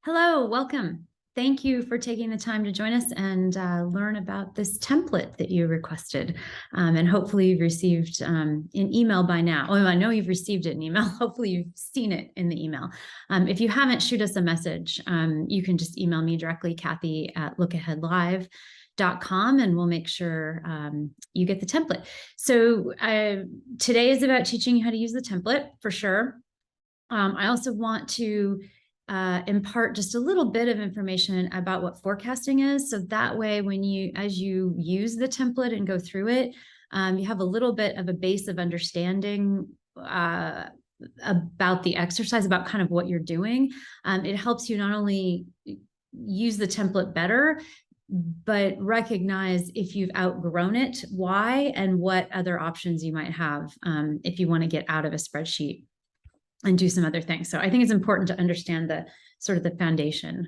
Hello, welcome. Thank you for taking the time to join us and learn about this template that you requested. And hopefully you've received an email by now. Oh, I know you've received it in email. Hopefully you've seen it in the email. If you haven't, shoot us a message. You can just email me directly, Kathy@lookaheadlive.com, and we'll make sure you get the template. So today is about teaching you how to use the template for sure. I also want to impart just a little bit of information about what forecasting is. So that way, as you use the template and go through it, you have a little bit of a base of understanding about the exercise, about kind of what you're doing. It helps you not only use the template better, but recognize if you've outgrown it, why, and what other options you might have if you want to get out of a spreadsheet and do some other things. So I think it's important to understand the sort of the foundation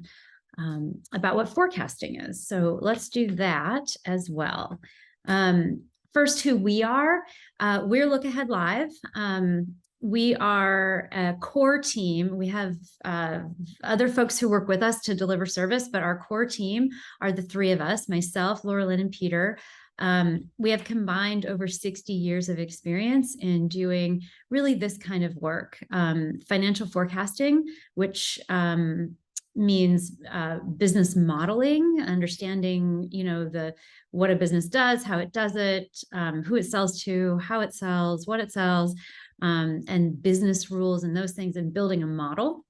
about what forecasting is. So let's do that as well. First, who we are. We're Lookahead Live. We are a core team. We have other folks who work with us to deliver service, but our core team are the three of us, myself, Laura Lynn, and Peter. We have combined over 60 years of experience in doing really this kind of work, financial forecasting, which means business modeling, understanding, what a business does, how it does it, who it sells to, how it sells, what it sells, and business rules and those things, and building a model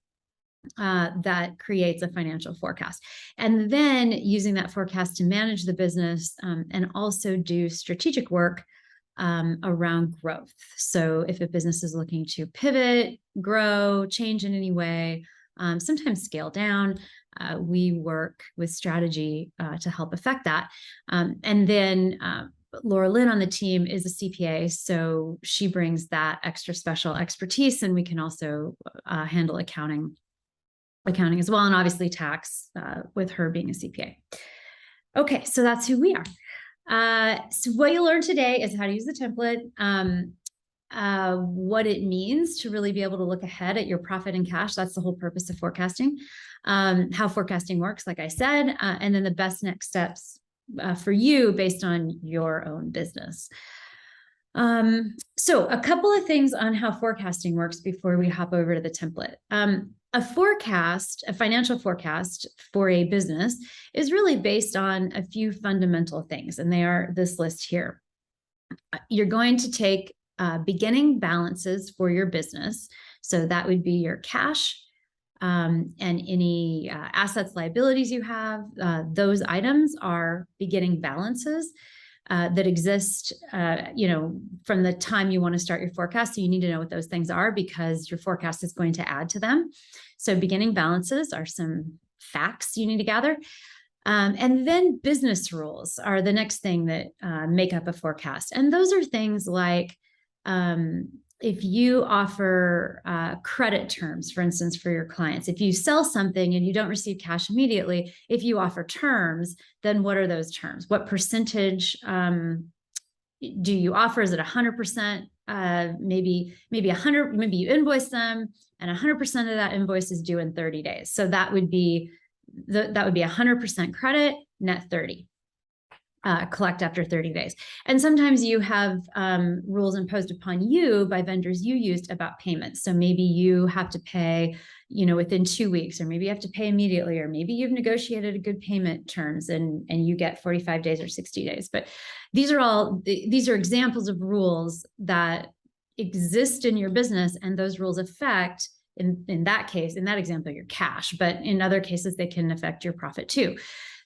that creates a financial forecast. And then using that forecast to manage the business and also do strategic work around growth. So if a business is looking to pivot, grow, change in any way, sometimes scale down, we work with strategy to help affect that. And then Laura Lynn on the team is a CPA, so she brings that extra special expertise, and we can also handle accounting as well, and obviously tax with her being a CPA. Okay, so that's who we are. So what you'll learn today is how to use the template, what it means to really be able to look ahead at your profit and cash. That's the whole purpose of forecasting, how forecasting works, like I said, and then the best next steps for you based on your own business. So a couple of things on how forecasting works before we hop over to the template. A financial forecast for a business is really based on a few fundamental things, and they are this list here. You're going to take beginning balances for your business. So that would be your cash and any assets, liabilities you have. Those items are beginning balances that exist, from the time you want to start your forecast. So you need to know what those things are because your forecast is going to add to them. So beginning balances are some facts you need to gather. And then business rules are the next thing that make up a forecast. And those are things like if you offer credit terms, for instance, for your clients, if you sell something and you don't receive cash immediately, if you offer terms, then what are those terms? What percentage do you offer? Is it 100%? Maybe 100, maybe you invoice them and 100% of that invoice is due in 30 days. So that would be 100% credit, net 30. Collect after 30 days. And sometimes you have rules imposed upon you by vendors you used about payments. So maybe you have to pay, within 2 weeks, or maybe you have to pay immediately, or maybe you've negotiated a good payment terms and you get 45 days or 60 days. But these are examples of rules that exist in your business, and those rules affect, in that case, in that example, your cash, but in other cases, they can affect your profit too.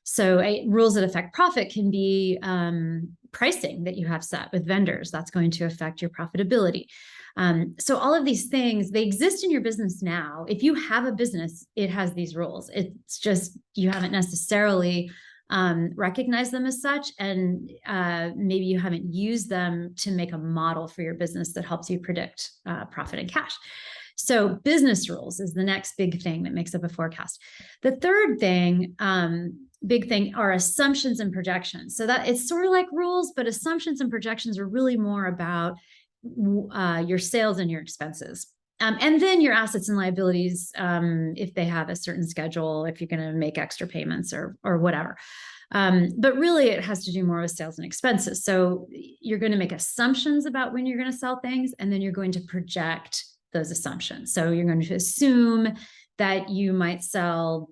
So rules that affect profit can be pricing that you have set with vendors. That's going to affect your profitability. So all of these things, they exist in your business now. If you have a business, it has these rules. It's just you haven't necessarily recognized them as such, and maybe you haven't used them to make a model for your business that helps you predict profit and cash. So business rules is the next big thing that makes up a forecast. The third thing, big thing, are assumptions and projections. So that it's sort of like rules, but assumptions and projections are really more about your sales and your expenses. And then your assets and liabilities, if they have a certain schedule, if you're going to make extra payments or whatever. But really, it has to do more with sales and expenses. So you're going to make assumptions about when you're going to sell things, and then you're going to project those assumptions. So you're going to assume that you might sell,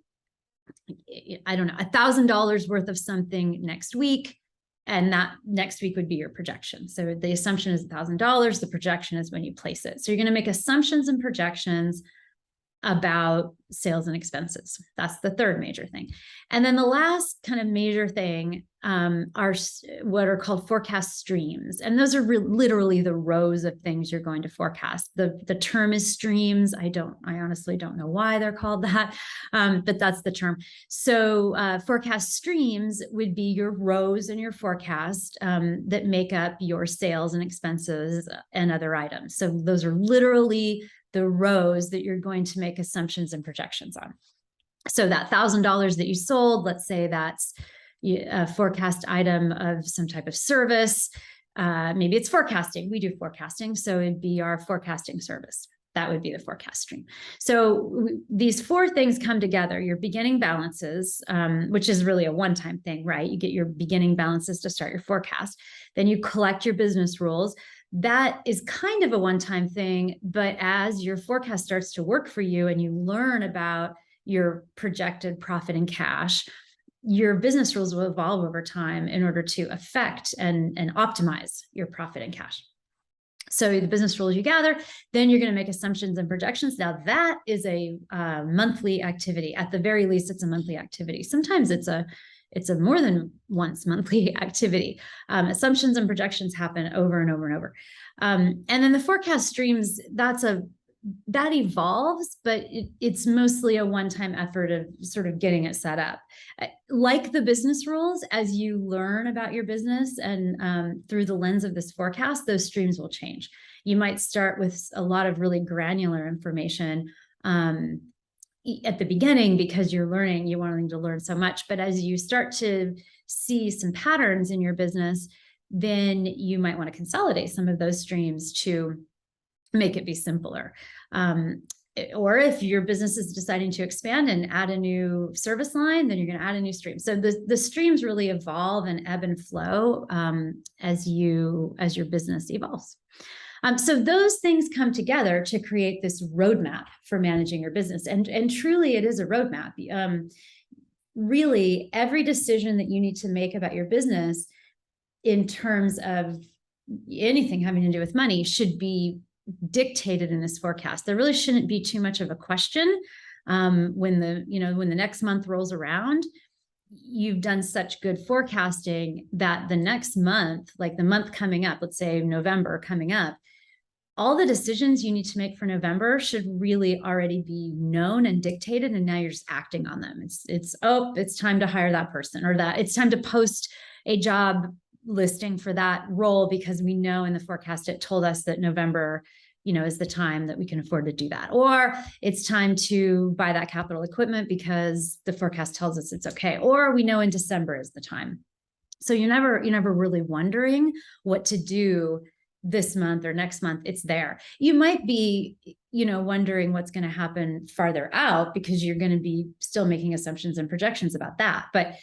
I don't know, $1,000 worth of something next week. And that next week would be your projection. So the assumption is $1,000. The projection is when you place it. So you're going to make assumptions and projections about sales and expenses. That's the third major thing. And then the last kind of major thing are what are called forecast streams. And those are literally the rows of things you're going to forecast. The term is streams. I honestly don't know why they're called that, but that's the term. So forecast streams would be your rows in your forecast that make up your sales and expenses and other items. So those are literally the rows that you're going to make assumptions and projections on. So that $1,000 that you sold, let's say that's a forecast item of some type of service. Maybe it's forecasting. We do forecasting. So it'd be our forecasting service. That would be the forecast stream. So these four things come together: your beginning balances, which is really a one-time thing, right? You get your beginning balances to start your forecast. Then you collect your business rules. That is kind of a one-time thing, but as your forecast starts to work for you and you learn about your projected profit and cash, your business rules will evolve over time in order to affect and optimize your profit and cash. So the business rules you gather, then you're going to make assumptions and projections. Now that is a monthly activity. At the very least, it's a monthly activity. Sometimes it's a more than once monthly activity. Assumptions and projections happen over and over and over. And then the forecast streams, that evolves, but it's mostly a one-time effort of sort of getting it set up. Like the business rules, as you learn about your business and through the lens of this forecast, those streams will change. You might start with a lot of really granular information at the beginning because you're wanting to learn so much. But as you start to see some patterns in your business, then you might want to consolidate some of those streams to make it be simpler. Or if your business is deciding to expand and add a new service line, then you're going to add a new stream. So the streams really evolve and ebb and flow as your business evolves. So those things come together to create this roadmap for managing your business. And truly, it is a roadmap. Really, every decision that you need to make about your business in terms of anything having to do with money should be dictated in this forecast. There really shouldn't be too much of a question when the next month rolls around. You've done such good forecasting that the next month, like the month coming up, let's say November coming up, all the decisions you need to make for November should really already be known and dictated, and now you're just acting on them. It's time to hire that person, or that it's time to post a job listing for that role because we know in the forecast it told us that November, is the time that we can afford to do that. Or it's time to buy that capital equipment because the forecast tells us it's okay. Or we know in December is the time. So you're never really wondering what to do this month or next month. It's there. You might be, wondering what's going to happen farther out because you're going to be still making assumptions and projections about that. But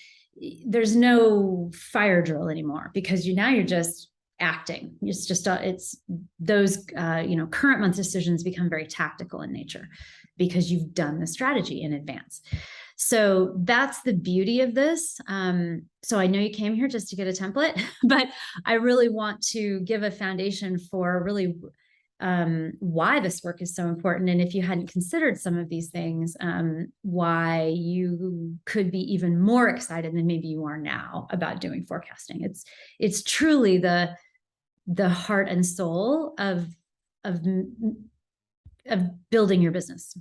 there's no fire drill anymore because you're just acting. It's those, current month decisions become very tactical in nature because you've done the strategy in advance. So that's the beauty of this. So I know you came here just to get a template, but I really want to give a foundation for really why this work is so important. And if you hadn't considered some of these things, why you could be even more excited than maybe you are now about doing forecasting. It's truly the heart and soul of building your business,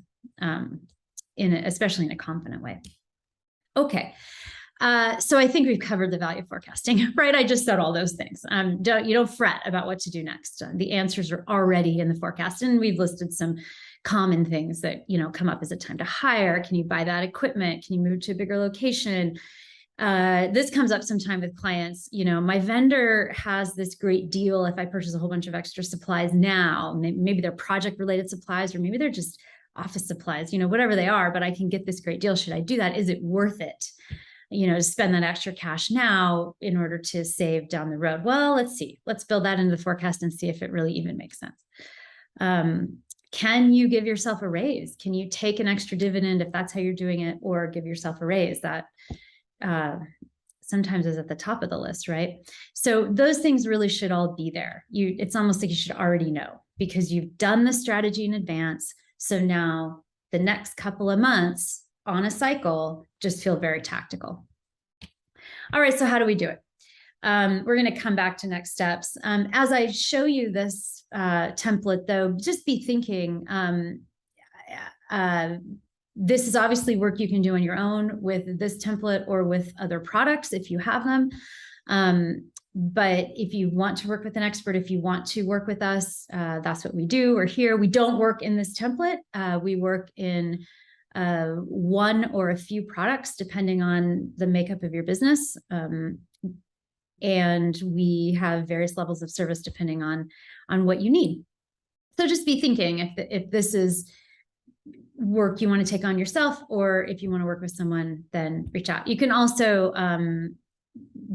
especially in a confident way. Okay. So I think we've covered the value of forecasting, right? I just said all those things. You don't fret about what to do next. The answers are already in the forecast, and we've listed some common things that come up. Is it time to hire? Can you buy that equipment? Can you move to a bigger location? this comes up sometime with clients. My vendor has this great deal if I purchase a whole bunch of extra supplies now. Maybe they're project related supplies, or maybe they're just office supplies, whatever they are, but I can get this great deal. Should I do that? Is it worth it, to spend that extra cash now in order to save down the road? Well, let's see. Let's build that into the forecast and see if it really even makes sense. Can you give yourself a raise? Can you take an extra dividend if that's how you're doing it, or give yourself a raise? That sometimes is at the top of the list, right? So those things really should all be there. It's almost like you should already know, because you've done the strategy in advance. So now the next couple of months on a cycle just feel very tactical. All right, so how do we do it? We're going to come back to next steps. As I show you this template, though, just be thinking, this is obviously work you can do on your own with this template or with other products if you have them. But if you want to work with an expert, if you want to work with us, that's what we do. We're here. We don't work in this template. We work in one or a few products, depending on the makeup of your business. And we have various levels of service depending on what you need. So just be thinking if this is work you want to take on yourself, or if you want to work with someone, then reach out. You can also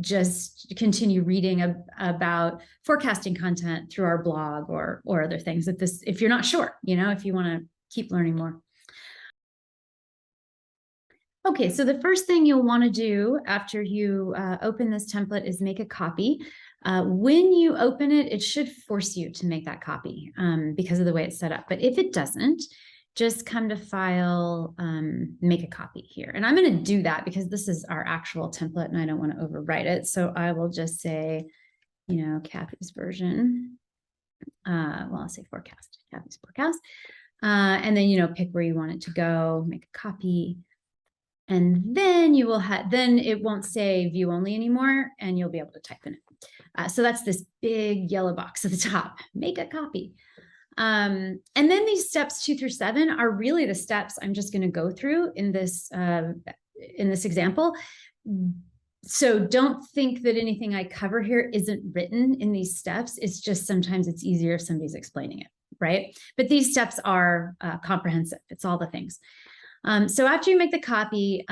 just continue reading about forecasting content through our blog or other things if you're not sure, if you want to keep learning more. Okay, so the first thing you'll want to do after you open this template is make a copy. When you open it, it should force you to make that copy because of the way it's set up. But if it doesn't, just come to File, make a copy here. And I'm going to do that because this is our actual template and I don't want to overwrite it. So I will just say, Kathy's version. I'll say forecast, Kathy's forecast. And then, pick where you want it to go, make a copy. And then you will then it won't say view only anymore, and you'll be able to type in it. So that's this big yellow box at the top, make a copy. And then these steps 2 through 7 are really the steps I'm just going to go through in this example. So don't think that anything I cover here isn't written in these steps. It's just sometimes it's easier if somebody's explaining it, right? But these steps are comprehensive. It's all the things. So after you make the copy,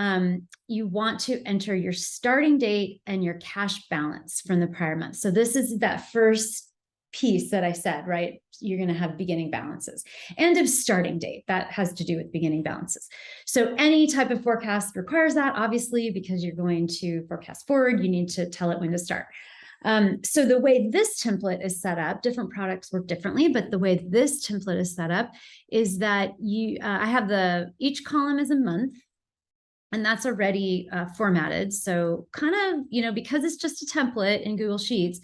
you want to enter your starting date and your cash balance from the prior month. So this is that first piece that I said, right? You're going to have beginning balances and a starting date that has to do with beginning balances. So any type of forecast requires that, obviously, because you're going to forecast forward, you need to tell it when to start. So the way this template is set up, different products work differently, but the way this template is set up is that I have each column is a month, and that's already formatted. So kind of, because it's just a template in Google Sheets,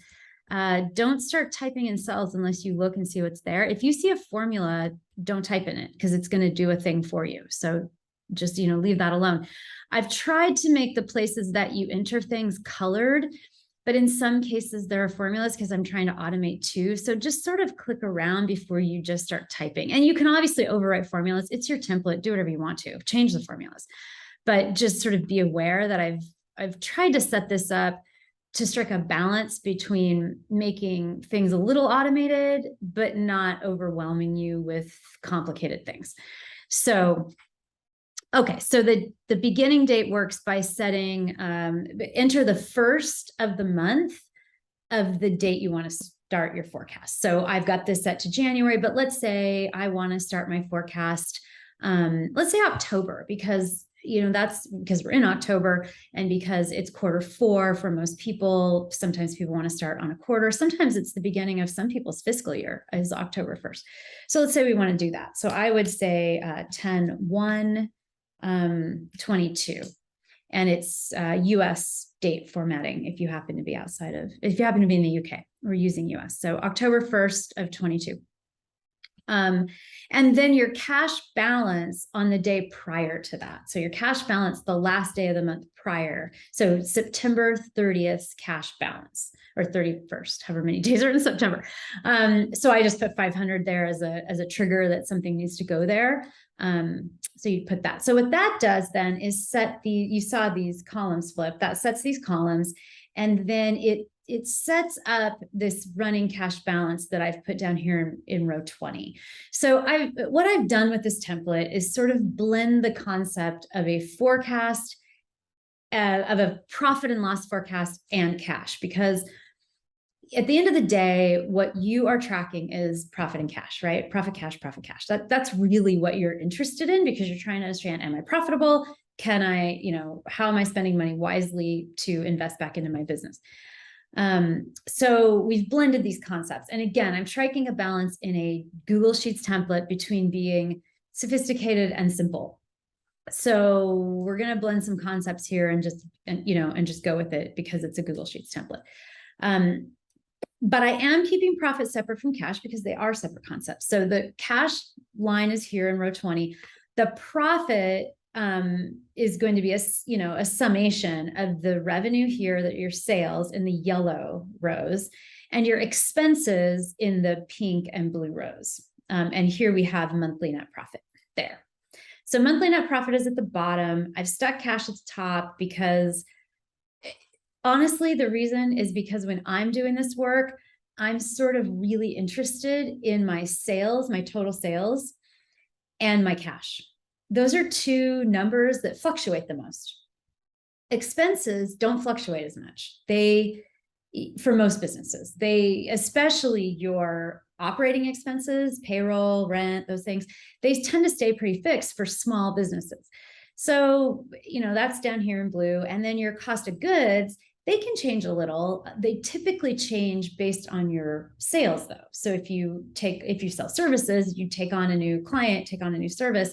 don't start typing in cells unless you look and see what's there. If you see a formula, don't type in it because it's going to do a thing for you. So just, leave that alone. I've tried to make the places that you enter things colored, but in some cases there are formulas because I'm trying to automate too. So just sort of click around before you just start typing. And you can obviously overwrite formulas. It's your template. Do whatever you want to. Change the formulas. But just sort of be aware that I've tried to set this up to strike a balance between making things a little automated, but not overwhelming you with complicated things. So okay, so the beginning date works by setting, enter the first of the month of the date you want to start your forecast. So I've got this set to January, but let's say I want to start my forecast, let's say October, because that's because we're in October and because it's Q4 for most people. Sometimes people want to start on a quarter. Sometimes it's the beginning of some people's fiscal year is October 1st. So let's say we want to do that. So I would say 10/1/22, and it's US date formatting if you happen to be if you happen to be in the UK, we're using US. So October 1st of 22. And then your cash balance on the day prior to that. So your cash balance the last day of the month prior. So September 30th cash balance, or 31st, however many days are in September. So I just put 500 there as a trigger that something needs to go there. So you put that. So what that does then is you saw these columns flip, that sets these columns, and then it sets up this running cash balance that I've put down here in row 20. So what I've done with this template is sort of blend the concept of a forecast, of a profit and loss forecast and cash, because at the end of the day, what you are tracking is profit and cash, right? Profit, cash, profit, cash. That's really what you're interested in, because you're trying to understand, am I profitable? Can I, how am I spending money wisely to invest back into my business? So we've blended these concepts. And again, I'm striking a balance in a Google Sheets template between being sophisticated and simple. So we're going to blend some concepts here and just go with it because it's a Google Sheets template. But I am keeping profit separate from cash because they are separate concepts. So the cash line is here in row 20. The profit is going to be a summation of the revenue here, that your sales in the yellow rows, and your expenses in the pink and blue rows. And here we have monthly net profit there. So monthly net profit is at the bottom. I've stuck cash at the top because honestly, the reason is because when I'm doing this work, I'm sort of really interested in my sales, my total sales, and my cash. Those are two numbers that fluctuate the most. Expenses don't fluctuate as much. For most businesses, especially your operating expenses, payroll, rent, those things, they tend to stay pretty fixed for small businesses. So, that's down here in blue. And then your cost of goods, they can change a little. They typically change based on your sales though. So if you sell services, you take on a new client, take on a new service,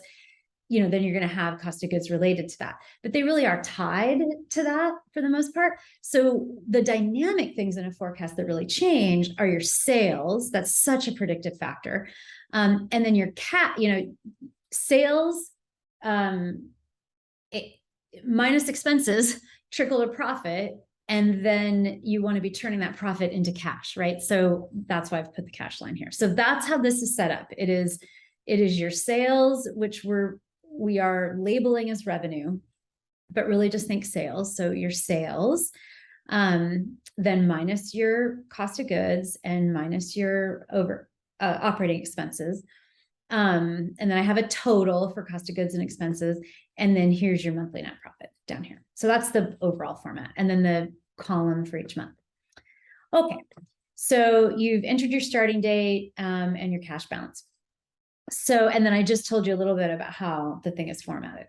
then you're going to have cost of goods related to that, but they really are tied to that for the most part. So the dynamic things in a forecast that really change are your sales. That's such a predictive factor. And then your sales, minus expenses trickle to profit. And then you want to be turning that profit into cash, right? So that's why I've put the cash line here. So that's how this is set up. It is your sales, which we are labeling as revenue, but really just think sales. So your sales, then minus your cost of goods and minus your operating expenses. And then I have a total for cost of goods and expenses. And then here's your monthly net profit down here. So that's the overall format. And then the column for each month. Okay. So you've entered your starting date and your cash balance. So, and then I just told you a little bit about how the thing is formatted.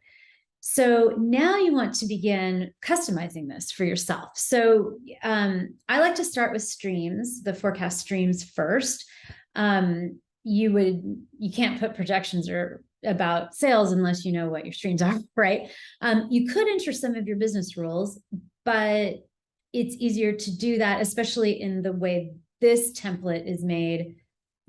So now you want to begin customizing this for yourself. So I like to start with streams, the forecast streams first. You can't put projections or about sales unless you know what your streams are, right? You could enter some of your business rules, but it's easier to do that, especially in the way this template is made,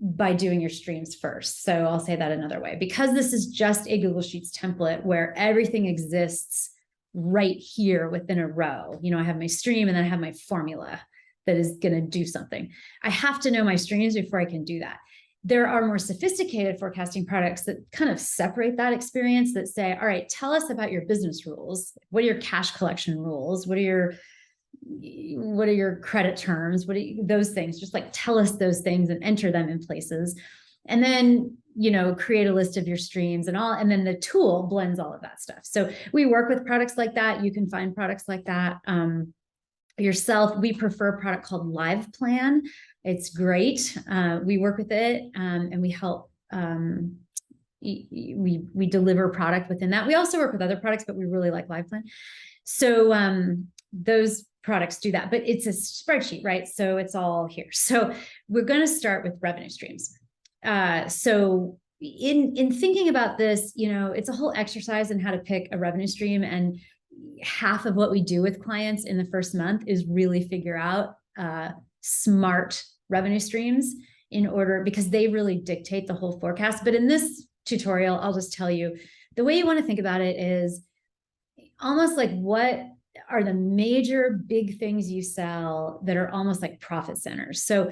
by doing your streams first. So I'll say that another way, because this is just a Google Sheets template where everything exists right here within a row. I have my stream and then I have my formula that is going to do something. I have to know my streams before I can do that. There are more sophisticated forecasting products that kind of separate that experience, that say, all right, tell us about your business rules. What are your cash collection rules? What are your credit terms? Those things? Just like tell us those things and enter them in places. And then, create a list of your streams and then the tool blends all of that stuff. So we work with products like that. You can find products like that yourself. We prefer a product called Live Plan. It's great. We work with it and we help. We deliver product within that. We also work with other products, but we really like Live Plan. So those products do that, but it's a spreadsheet, right? So it's all here. So we're going to start with revenue streams. So in thinking about this, it's a whole exercise in how to pick a revenue stream, and half of what we do with clients in the first month is really figure out smart revenue streams in order, because they really dictate the whole forecast. But in this tutorial, I'll just tell you the way you want to think about it is almost like, what are the major big things you sell that are almost like profit centers? So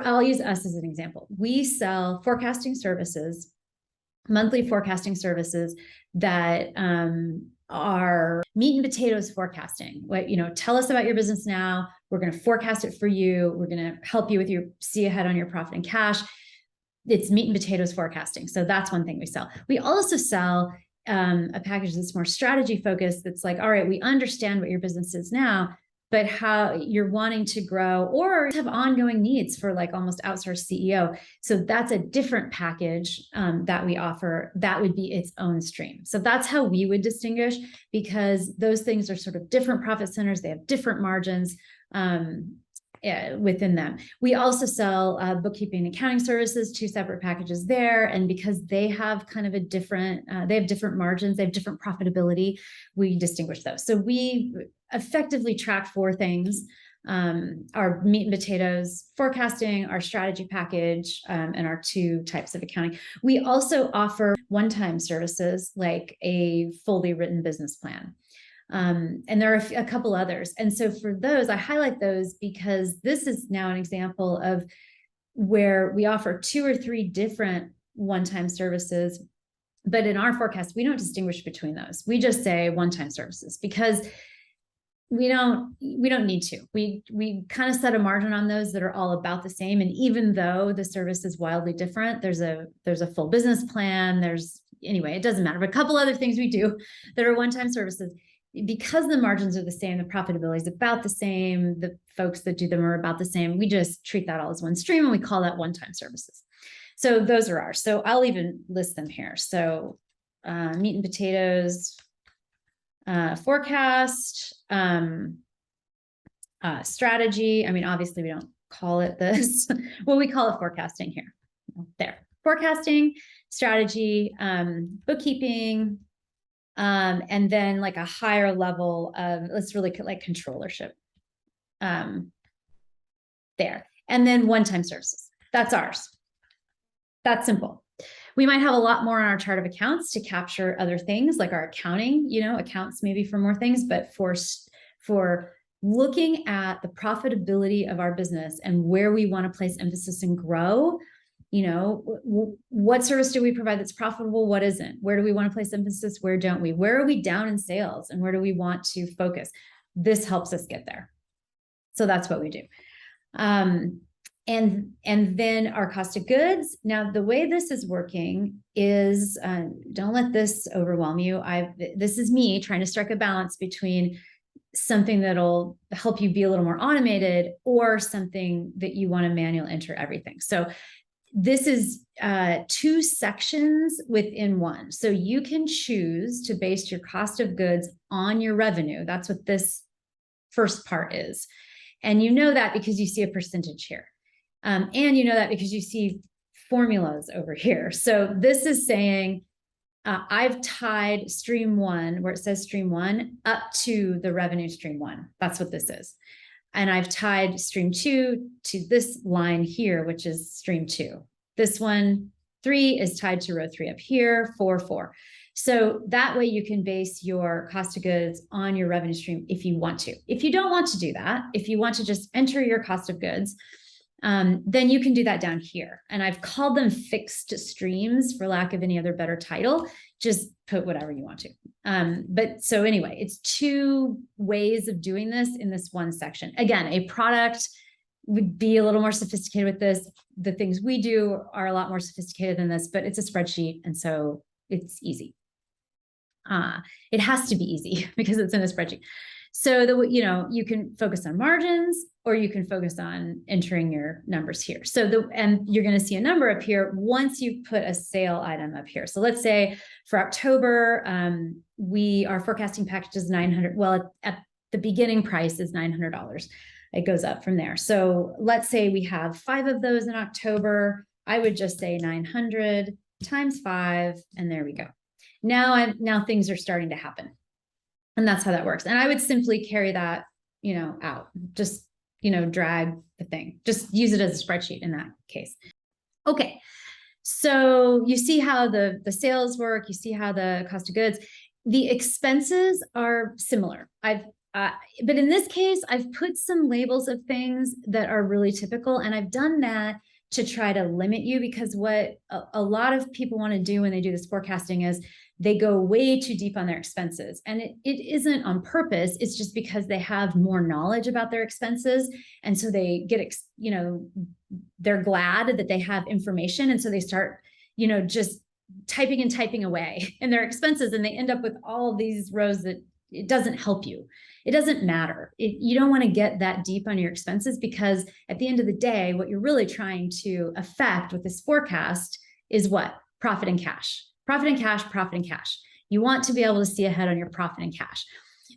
I'll use us as an example. We sell forecasting services, monthly forecasting services that are meat and potatoes forecasting. Tell us about your business now. We're going to forecast it for you. We're going to help you with see ahead on your profit and cash. It's meat and potatoes forecasting. So that's one thing we sell. We also sell a package that's more strategy focused. That's like, all right, we understand what your business is now, but how you're wanting to grow or have ongoing needs for like almost outsourced CEO. So that's a different package that we offer. That would be its own stream. So that's how we would distinguish, because those things are sort of different profit centers. They have different margins within them. We also sell bookkeeping and accounting services, two separate packages there. And because they have kind of they have different margins, they have different profitability, we distinguish those. So we effectively track four things: our meat and potatoes forecasting, our strategy package, and our two types of accounting. We also offer one-time services like a fully written business plan. And there are a couple others. And so for those, I highlight those because this is now an example of where we offer two or three different one-time services. But in our forecast, we don't distinguish between those. We just say one-time services because we don't need to. We kind of set a margin on those that are all about the same. And even though the service is wildly different, there's a full business plan. Anyway, it doesn't matter. But a couple other things we do that are one-time services. Because the margins are the same, the profitability is about the same, the folks that do them are about the same, we just treat that all as one stream and we call that one-time services. So those are ours. So I'll even list them here. So meat and potatoes, forecast, strategy. I mean, obviously we don't call it this. Well, we call it forecasting here. There. Forecasting, strategy, bookkeeping, and then like a higher level of, let's really like controllership there. And then one-time services. That's ours. That's simple. We might have a lot more on our chart of accounts to capture other things like our accounting, accounts maybe for more things, but for looking at the profitability of our business and where we want to place emphasis and grow, what service do we provide that's profitable? What isn't? Where do we want to place emphasis? Where don't we? Where are we down in sales? And where do we want to focus? This helps us get there. So that's what we do. And then our cost of goods. Now, the way this is working is, don't let this overwhelm you. This is me trying to strike a balance between something that'll help you be a little more automated or something that you want to manually enter everything. So this is two sections within one. So you can choose to base your cost of goods on your revenue. That's what this first part is. And you know that because you see a percentage here. And you know that because you see formulas over here. So this is saying, I've tied stream one, where it says stream one, up to the revenue stream one. That's what this is. And I've tied stream two to this line here, which is stream two. This one, 3 is tied to row 3 up here, 4, 4. So that way you can base your cost of goods on your revenue stream if you want to. If you don't want to do that, if you want to just enter your cost of goods, then you can do that down here. And I've called them fixed streams for lack of any other better title. Just put whatever you want to. But so anyway, it's two ways of doing this in this one section. Again, a product would be a little more sophisticated with this. The things we do are a lot more sophisticated than this, but it's a spreadsheet. And so it's easy. It has to be easy because it's in a spreadsheet. So you can focus on margins or you can focus on entering your numbers here. And you're going to see a number up here once you put a sale item up here. So let's say for October, our forecasting package is $900. Well, at the beginning price is $900. It goes up from there. So let's say we have 5 of those in October. I would just say 900 times 5, and there we go. Now things are starting to happen. And that's how that works. And I would simply carry that, out, just, drag the thing, just use it as a spreadsheet in that case. Okay. So you see how the sales work, you see how the cost of goods, the expenses are similar. But in this case, I've put some labels of things that are really typical, and I've done that to try to limit you, because what a lot of people want to do when they do this forecasting is they go way too deep on their expenses. And it isn't on purpose. It's just because they have more knowledge about their expenses. And so they get, they're glad that they have information. And so they start, just typing and typing away in their expenses. And they end up with all these rows that it doesn't help you. It doesn't matter. You don't want to get that deep on your expenses, because at the end of the day, what you're really trying to affect with this forecast is what? Profit and cash. Profit and cash, profit and cash. You want to be able to see ahead on your profit and cash.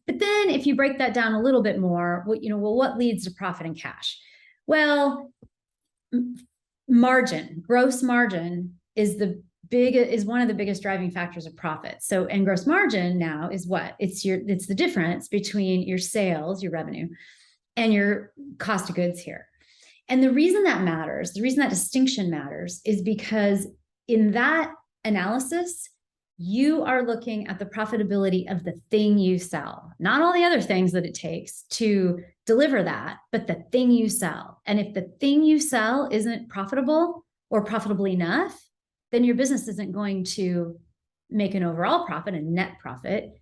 But then if you break that down a little bit more, what leads to profit and cash? Well, margin, gross margin is one of the biggest driving factors of profit. So, and gross margin now is what? It's the difference between your sales, your revenue, and your cost of goods here. And the reason that matters, the reason that distinction matters, is because in that analysis, you are looking at the profitability of the thing you sell, not all the other things that it takes to deliver that, but the thing you sell. And if the thing you sell isn't profitable or profitable enough, then your business isn't going to make an overall profit, a net profit,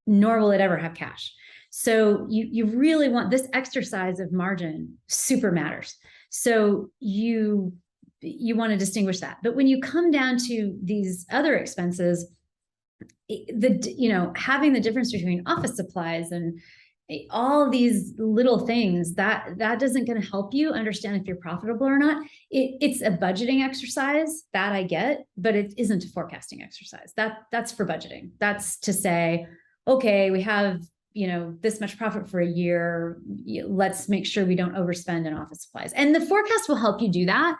nor will it ever have cash. So you really want this exercise of margin, super matters. So you want to distinguish that. But when you come down to these other expenses, having the difference between office supplies and all these little things, that doesn't going to help you understand if you're profitable or not. It's a budgeting exercise that I get, but it isn't a forecasting exercise. That's for budgeting. That's to say, okay, we have this much profit for a year. Let's make sure we don't overspend in office supplies. And the forecast will help you do that,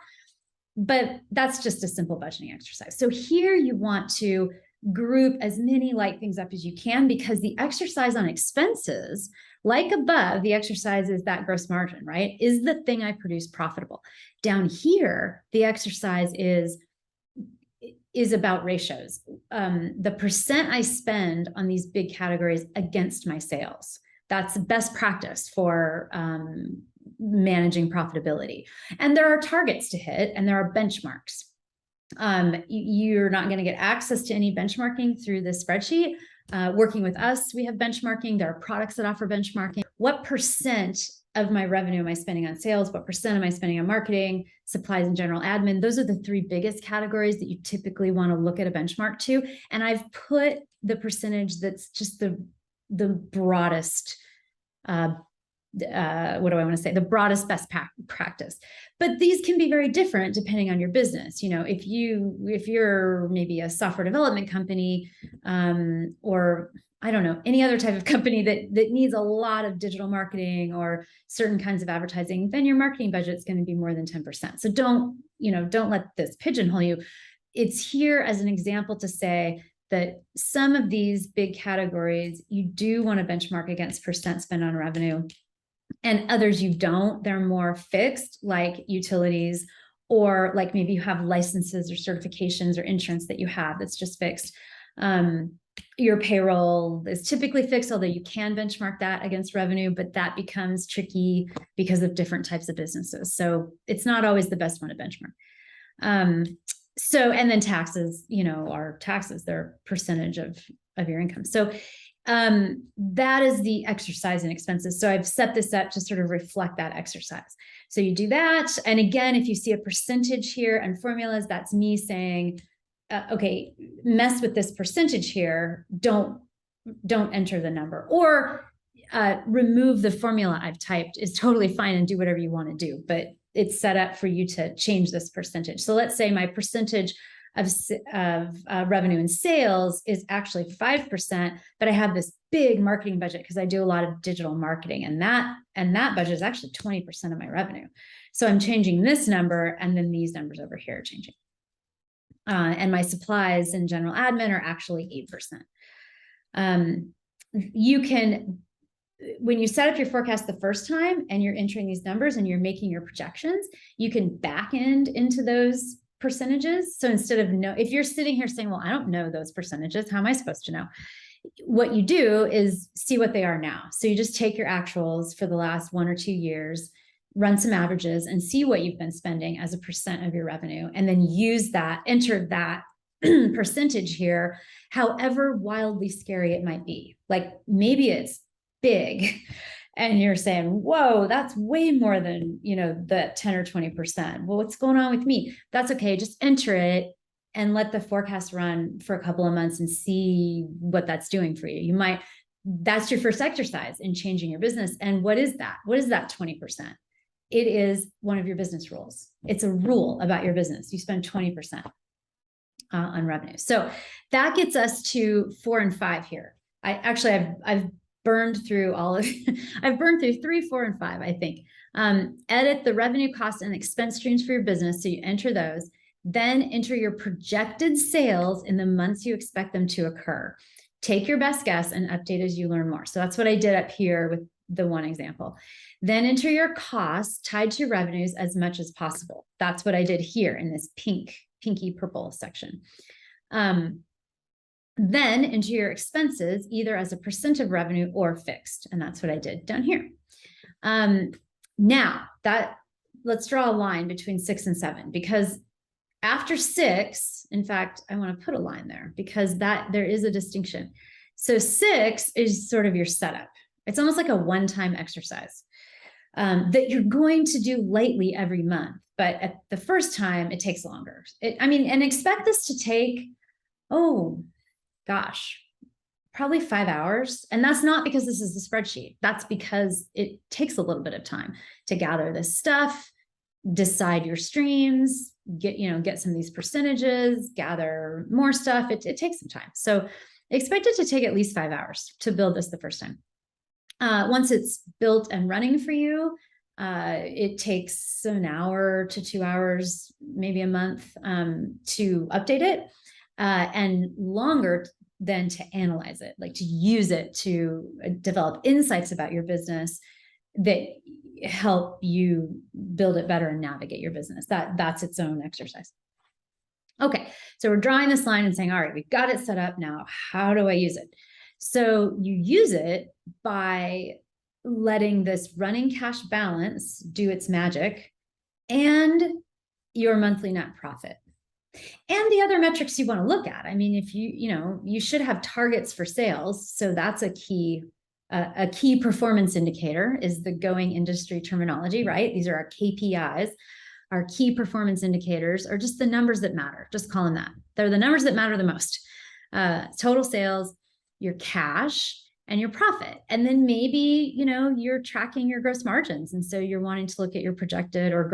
but that's just a simple budgeting exercise. So here you want to group as many light things up as you can, because the exercise on expenses, like above, the exercise is that gross margin, right? Is the thing I produce profitable? Down here, the exercise is about ratios. The percent I spend on these big categories against my sales. That's best practice for managing profitability. And there are targets to hit, and there are benchmarks. You're not going to get access to any benchmarking through this spreadsheet. Working with us, we have benchmarking. There are products that offer benchmarking. What percent of my revenue am I spending on sales? What percent am I spending on marketing, supplies, and general admin? Those are the three biggest categories that you typically want to look at a benchmark to. And I've put the percentage that's just the broadest, the broadest best practice. But these can be very different depending on your business. If you're maybe a software development company, or I don't know, any other type of company that needs a lot of digital marketing or certain kinds of advertising, then your marketing budget is going to be more than 10%. So don't let this pigeonhole you. It's here as an example to say that some of these big categories, you do want to benchmark against percent spend on revenue, and others you don't. They're more fixed, like utilities, or like maybe you have licenses or certifications or insurance that you have that's just fixed. Your payroll is typically fixed, although you can benchmark that against revenue, but that becomes tricky because of different types of businesses. So it's not always the best one to benchmark. And then taxes, are taxes, they're a percentage of your income. So that is the exercise in expenses. So I've set this up to sort of reflect that exercise. So you do that. And again, if you see a percentage here and formulas, that's me saying, okay, mess with this percentage here. Don't enter the number, or remove the formula I've typed is totally fine, and do whatever you want to do. But it's set up for you to change this percentage. So let's say my percentage of revenue and sales is actually 5%, but I have this big marketing budget because I do a lot of digital marketing, and that budget is actually 20% of my revenue. So I'm changing this number, and then these numbers over here are changing. And my supplies and general admin are actually 8%. You can, when you set up your forecast the first time and you're entering these numbers and you're making your projections, you can back end into those percentages. So instead of if you're sitting here saying, well, I don't know those percentages, how am I supposed to know? What you do is see what they are now. So you just take your actuals for the last 1 or 2 years, run some averages and see what you've been spending as a percent of your revenue, and then use that, enter that percentage here, however wildly scary it might be. Like maybe it's big and you're saying, whoa, that's way more than, the 10 or 20%. Well, what's going on with me? That's okay. Just enter it and let the forecast run for a couple of months and see what that's doing for you. That's your first exercise in changing your business. And what is that? What is that 20%? It is one of your business rules. It's a rule about your business. You spend 20% on revenue. So that gets us to 4 and 5 here. I've burned through I've burned through 3, 4, and 5, I think. Edit the revenue, cost, and expense streams for your business. So you enter those, then enter your projected sales in the months you expect them to occur. Take your best guess and update as you learn more. So that's what I did up here with the one example. Then enter your costs tied to revenues as much as possible. That's what I did here in this pinky purple section. Then enter your expenses either as a percent of revenue or fixed. And that's what I did down here. Now let's draw a line between 6 and 7, because after 6, in fact, I want to put a line there because there is a distinction. So 6 is sort of your setup. It's almost like a one-time exercise that you're going to do lightly every month. But at the first time, it takes longer. And expect this to take, probably 5 hours. And that's not because this is a spreadsheet. That's because it takes a little bit of time to gather this stuff, decide your streams, get some of these percentages, gather more stuff. It takes some time. So expect it to take at least 5 hours to build this the first time. Once it's built and running for you, it takes an hour to 2 hours, maybe a month, to update it, and longer than to analyze it, like to use it to develop insights about your business that help you build it better and navigate your business. That's its own exercise. Okay, so we're drawing this line and saying, all right, we've got it set up now. How do I use it? So you use it by letting this running cash balance do its magic and your monthly net profit and the other metrics you want to look at. I mean, if you should have targets for sales. So that's a key performance indicator is the going industry terminology, right? These are our KPIs. Our key performance indicators are just the numbers that matter. Just call them that. They're the numbers that matter the most. Total sales, your cash, and your profit. And then maybe, you're tracking your gross margins. And so you're wanting to look at your projected or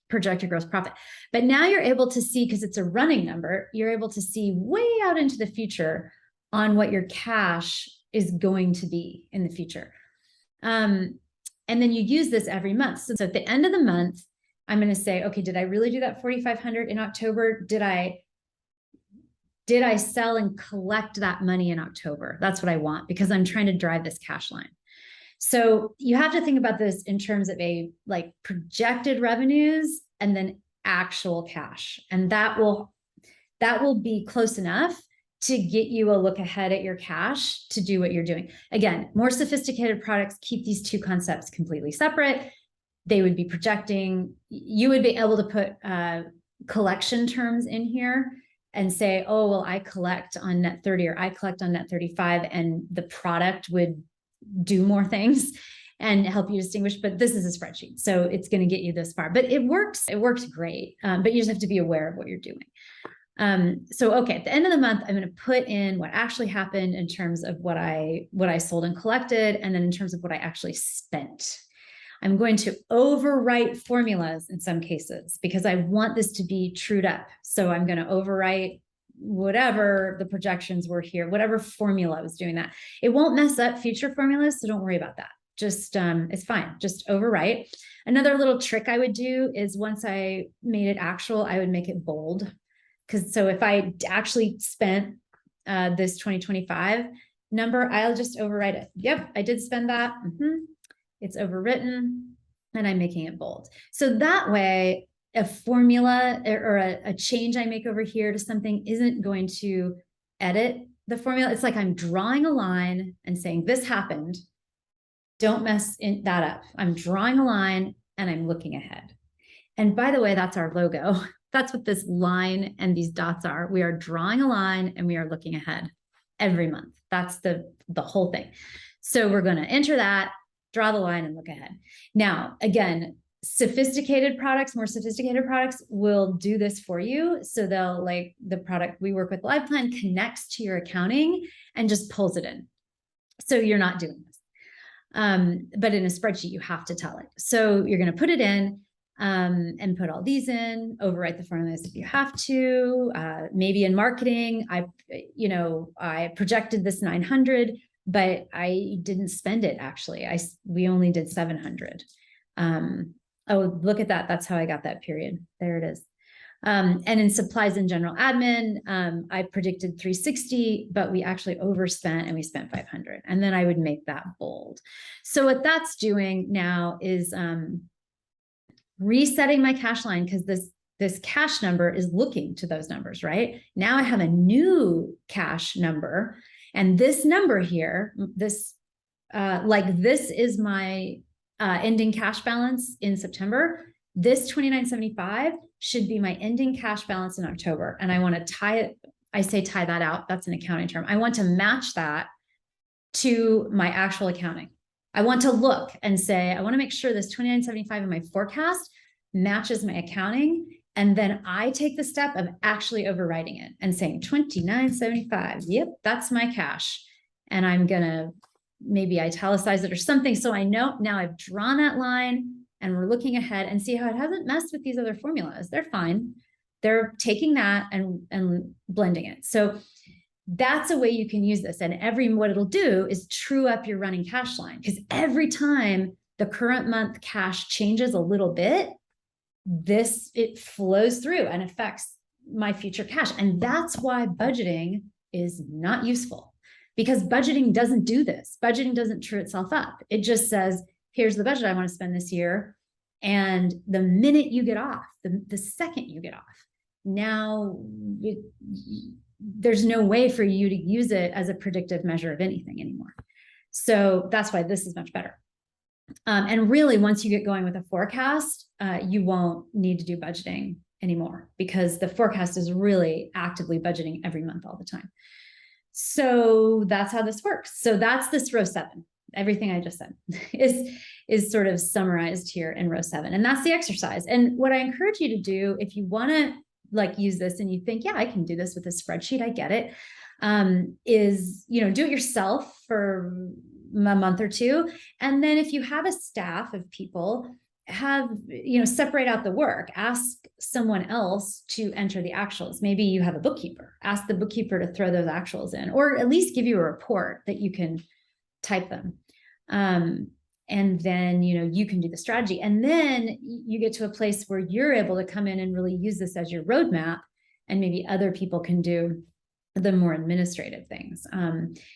project your gross profit. But now you're able to see, because it's a running number, you're able to see way out into the future on what your cash is going to be in the future. And then you use this every month. So at the end of the month, I'm going to say, okay, did I really do that 4,500 in October? Did I sell and collect that money in October? That's what I want, because I'm trying to drive this cash line. So you have to think about this in terms of projected revenues and then actual cash. And that will be close enough to get you a look ahead at your cash to do what you're doing. Again, more sophisticated products keep these two concepts completely separate. They would be projecting. You would be able to put collection terms in here and say, oh, well, I collect on net 30 or I collect on net 35, and the product would do more things and help you distinguish. But this is a spreadsheet, so it's going to get you this far. But it works great. But you just have to be aware of what you're doing. So, okay, at the end of the month, I'm going to put in what actually happened in terms of what I sold and collected, and then in terms of what I actually spent. I'm going to overwrite formulas in some cases because I want this to be trued up. So I'm going to overwrite whatever the projections were here, whatever formula was doing that. It won't mess up future formulas, so don't worry about that. Just, it's fine. Just overwrite. Another little trick I would do is once I made it actual, I would make it bold. So if I actually spent this 2025 number, I'll just overwrite it. Yep, I did spend that. It's overwritten and I'm making it bold. So that way a formula or a change I make over here to something isn't going to edit the formula. It's like I'm drawing a line and saying, this happened. Don't mess that up. I'm drawing a line and I'm looking ahead. And by the way, that's our logo. That's what this line and these dots are. We are drawing a line and we are looking ahead every month. That's the whole thing. So we're going to enter that, draw the line, and look ahead. Now, again, more sophisticated products will do this for you. So they'll, like the product we work with, LivePlan, connects to your accounting and just pulls it in. So you're not doing this. But in a spreadsheet, you have to tell it. So you're going to put it in and put all these in, overwrite the formulas if you have to. Maybe in marketing, I projected this 900, but I didn't spend it actually. We only did 700. Oh, look at that. That's how I got that period. There it is. And in supplies and general admin, I predicted 360, but we actually overspent and we spent 500. And then I would make that bold. So what that's doing now is resetting my cash line, because this cash number is looking to those numbers, right? Now I have a new cash number, and this number here, this is my ending cash balance in September. This 2975 should be my ending cash balance in October. And I want to tie it. I say tie that out. That's an accounting term. I want to match that to my actual accounting. I want to look and say, I want to make sure this 2975 in my forecast matches my accounting. And then I take the step of actually overwriting it and saying 2975. Yep, that's my cash. And I'm going to maybe italicize it or something. So I know now I've drawn that line and we're looking ahead, and see how it hasn't messed with these other formulas. They're fine. They're taking that and blending it. So that's a way you can use this. And what it'll do is true up your running cash line, because every time the current month cash changes a little bit, it flows through and affects my future cash. And that's why budgeting is not useful, because budgeting doesn't do this. Budgeting doesn't true itself up. It just says, here's the budget I want to spend this year. And the minute you get off, the second you get off, now there's no way for you to use it as a predictive measure of anything anymore. So that's why this is much better. And really, once you get going with a forecast, you won't need to do budgeting anymore, because the forecast is really actively budgeting every month all the time. So that's how this works. So that's this row 7. Everything I just said is sort of summarized here in row 7. And that's the exercise. And what I encourage you to do, if you want to use this and you think, yeah, I can do this with a spreadsheet, I get it, is, do it yourself for a month or 2. And then if you have a staff of people, separate out the work, ask someone else to enter the actuals. Maybe you have a bookkeeper, ask the bookkeeper to throw those actuals in, or at least give you a report that you can type them. And then, you can do the strategy. And then you get to a place where you're able to come in and really use this as your roadmap, and maybe other people can do the more administrative things.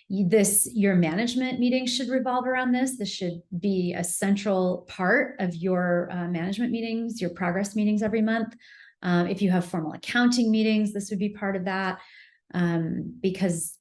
Your management meetings should revolve around this. This should be a central part of your management meetings, your progress meetings every month. If you have formal accounting meetings, this would be part of that, because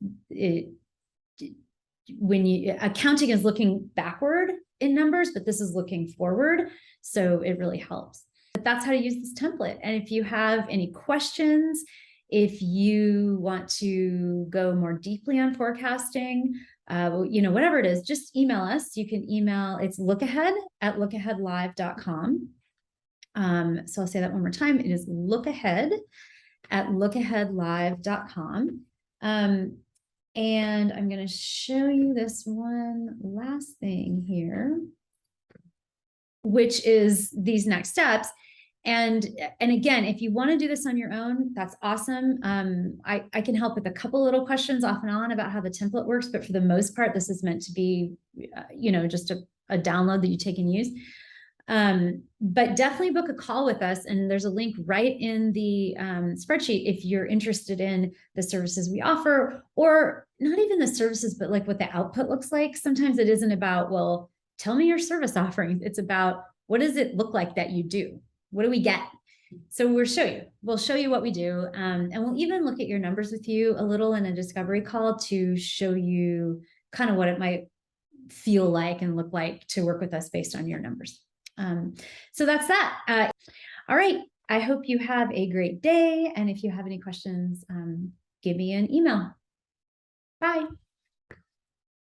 accounting is looking backward in numbers, but this is looking forward. So it really helps. But that's how to use this template. And if you have any questions, if you want to go more deeply on forecasting, whatever it is, just email us. You can email, it's lookahead@lookaheadlive.com. So I'll say that one more time. It is lookahead@lookaheadlive.com. And I'm going to show you this one last thing here, which is these next steps. And again, if you want to do this on your own, that's awesome. I can help with a couple little questions off and on about how the template works, but for the most part, this is meant to be, just a download that you take and use. But definitely book a call with us. And there's a link right in the spreadsheet if you're interested in the services we offer, or not even the services, but like what the output looks like. Sometimes it isn't about, well, tell me your service offerings. It's about, what does it look like that you do? What do we get? So we'll show you what we do. And we'll even look at your numbers with you a little in a discovery call to show you kind of what it might feel like and look like to work with us based on your numbers. So that's that. All right. I hope you have a great day. And if you have any questions, give me an email. Bye.